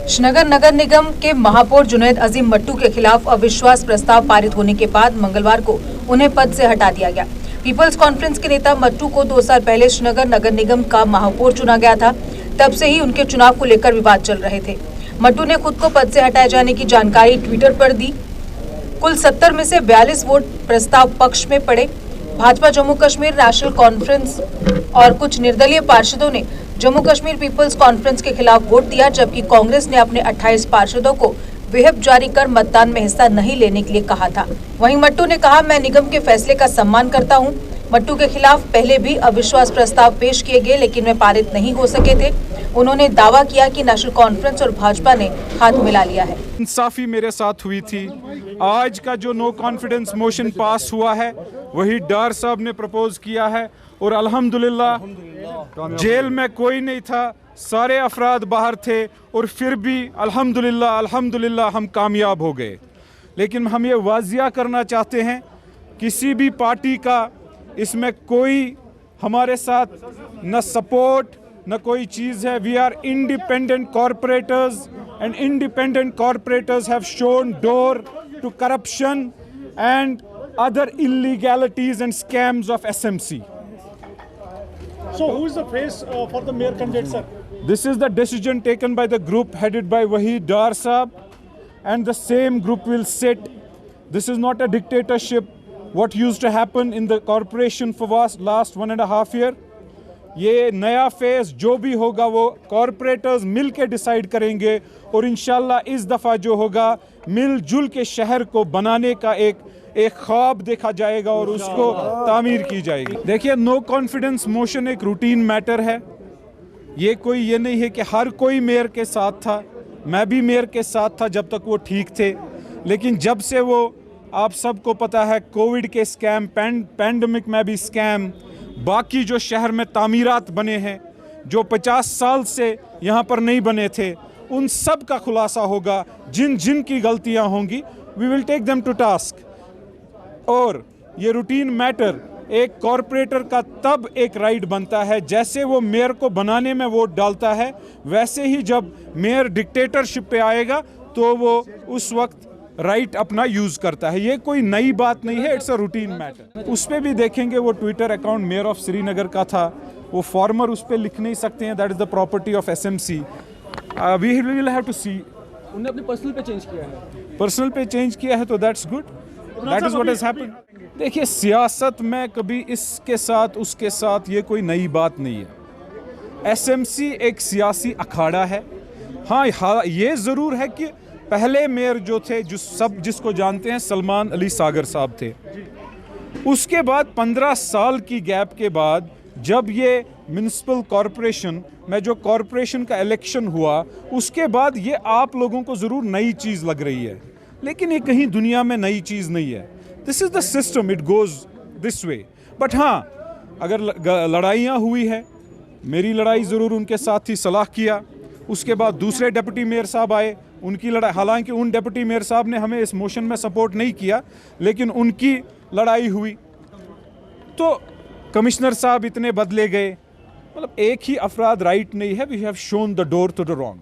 श्रीनगर नगर निगम के महापौर जुनैद अजीम मट्टू के खिलाफ अविश्वास प्रस्ताव पारित होने के बाद मंगलवार को उन्हें पद से हटा दिया गया। पीपल्स कॉन्फ्रेंस के नेता मट्टू को 2 साल पहले श्रीनगर नगर निगम का महापौर चुना गया था। तब से ही उनके चुनाव को लेकर विवाद चल रहे थे। मट्टू ने खुद को पद से हटाए जाने की जानकारी ट्विटर पर दी। कुल 70 में से 42 वोट प्रस्ताव पक्ष में पड़े। भाजपा जम्मू कश्मीर नेशनल कॉन्फ्रेंस और कुछ निर्दलीय पार्षदों ने जम्मू कश्मीर पीपल्स कॉन्फ्रेंस के खिलाफ वोट दिया, जबकि कांग्रेस ने अपने 28 पार्षदों को व्हिप जारी कर मतदान में हिस्सा नहीं लेने के लिए कहा था। वहीं मट्टू ने कहा, मैं निगम के फैसले का सम्मान करता हूं। मट्टू के खिलाफ पहले भी अविश्वास प्रस्ताव पेश किए गए, लेकिन वे पारित नहीं हो सके थे। उन्होंने दावा किया कि नेशनल कॉन्फ्रेंस और भाजपा ने हाथ मिला लिया है। इंसाफी मेरे साथ हुई थी। आज का जो नो कॉन्फिडेंस मोशन पास हुआ है वही डार साहब ने प्रपोज किया है और अल्हम्दुलिल्लाह जेल में कोई नहीं था, सारे अफराद बाहर थे और फिर भी अल्हम्दुलिल्लाह हम कामयाब हो गए। लेकिन हम ये वाजिया करना चाहते हैं, किसी भी पार्टी का इसमें कोई हमारे साथ न सपोर्ट न कोई चीज़ है। We are independent corporators and independent corporators have shown door to corruption and other illegalities and scams of SMC. So who is the face for the mayor candidate, sir? This is the decision taken by the group headed by Wahid Dar Saab, and the same group will sit. This is not a dictatorship. What used to happen in the corporation for last 1.5 years. ये नया phase जो भी होगा वो corporators मिल के decide करेंगे और इंशाल्लाह इस दफ़ा जो होगा मिलजुल के शहर को बनाने का एक ख्वाब देखा जाएगा और उसको तामीर की जाएगी। देखिए, नो कॉन्फिडेंस मोशन एक रूटीन मैटर है। ये नहीं है कि हर कोई मेयर के साथ था। मैं भी मेयर के साथ था जब तक वो ठीक थे, लेकिन जब से वो आप सबको पता है कोविड के स्कैम, पैंडमिक में भी स्कैम, बाकी जो शहर में तामीरात बने हैं जो 50 साल से यहाँ पर नहीं बने थे, उन सब का खुलासा होगा। जिन की गलतियाँ होंगी we will take them to task. और ये रूटीन मैटर एक कॉरपोरेटर का तब एक राइट बनता है जैसे वो मेयर को बनाने में वोट डालता है, वैसे ही जब मेयर डिक्टेटरशिप पे आएगा तो वो उस वक्त राइट अपना यूज करता है। ये कोई नई बात नहीं है, इट्स अ रूटीन मैटर। उस पर भी देखेंगे, वो Twitter account mayor of Srinagar का था, वो फॉर्मर उस पर लिख नहीं सकते हैं, that is the property of SMC। We will have to see. उन्होंने अपने पर्सनल पे चेंज किया है, पर्सनल पे चेंज किया है तो that's good, that is what has happened. देखिए, सियासत में कभी इसके साथ उसके साथ ये कोई नई बात नहीं है। SMC एक सियासी अखाड़ा है। हाँ, ये ज़रूर है कि पहले मेयर जो थे, जिसको जानते हैं, सलमान अली सागर साहब थे। उसके बाद 15 साल की गैप के बाद जब ये म्युनिसिपल कॉरपोरेशन में जो कॉरपोरेशन का इलेक्शन हुआ, उसके बाद ये आप लोगों को ज़रूर नई चीज़ लग रही है, लेकिन ये कहीं दुनिया में नई चीज़ नहीं है। This is the system, it goes this way. But हाँ, अगर लड़ाइयाँ हुई है, मेरी लड़ाई ज़रूर उनके साथ ही सलाह किया। उसके बाद दूसरे डिप्टी मेयर साहब आए, उनकी लड़ाई, हालांकि उन डिप्टी मेयर साहब ने हमें इस मोशन में सपोर्ट नहीं किया, लेकिन उनकी लड़ाई हुई। तो कमिश्नर साहब इतने बदले गए, मतलब एक ही अफराद राइट नहीं है। We have shown the door to the wrong.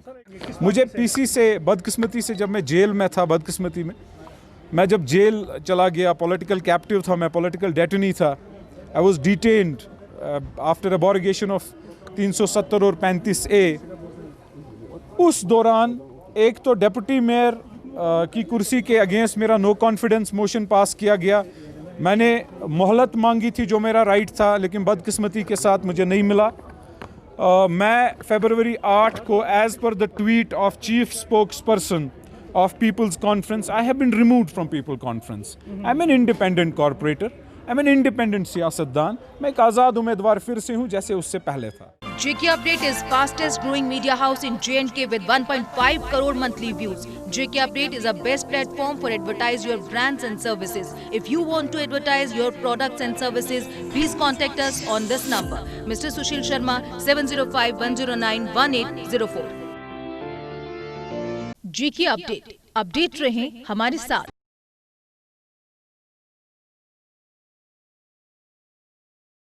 मुझे PC से बदकिस्मती से, जब मैं जेल में था, बदकिस्मती में मैं जब जेल चला गया, पॉलिटिकल कैप्टिव था मैं, पॉलिटिकल डेटनी था। I was detained after abrogation of 370 और 35A। उस दौरान एक तो डिप्टी मेयर की कुर्सी के अगेंस्ट मेरा नो कॉन्फिडेंस मोशन पास किया गया। मैंने मोहलत मांगी थी जो मेरा राइट था, लेकिन बदकिस्मती के साथ मुझे नहीं मिला। मैं फरवरी 8 को, as per the tweet of chief spokesperson of people's conference, I have been removed from people conference. I am an independent corporator, I am an independent सियासतदान। मैं एक आज़ाद उम्मीदवार फिर से हूँ जैसे उससे पहले था। JK Update is fastest growing media house in J&K with 1.5 crore monthly views. JK Update is a best platform for advertise your brands and services. If you want to advertise your products and services, please contact us on this number. Mr. Sushil Sharma, 705-109-1804. JK Update. Update रहें हमारे साथ।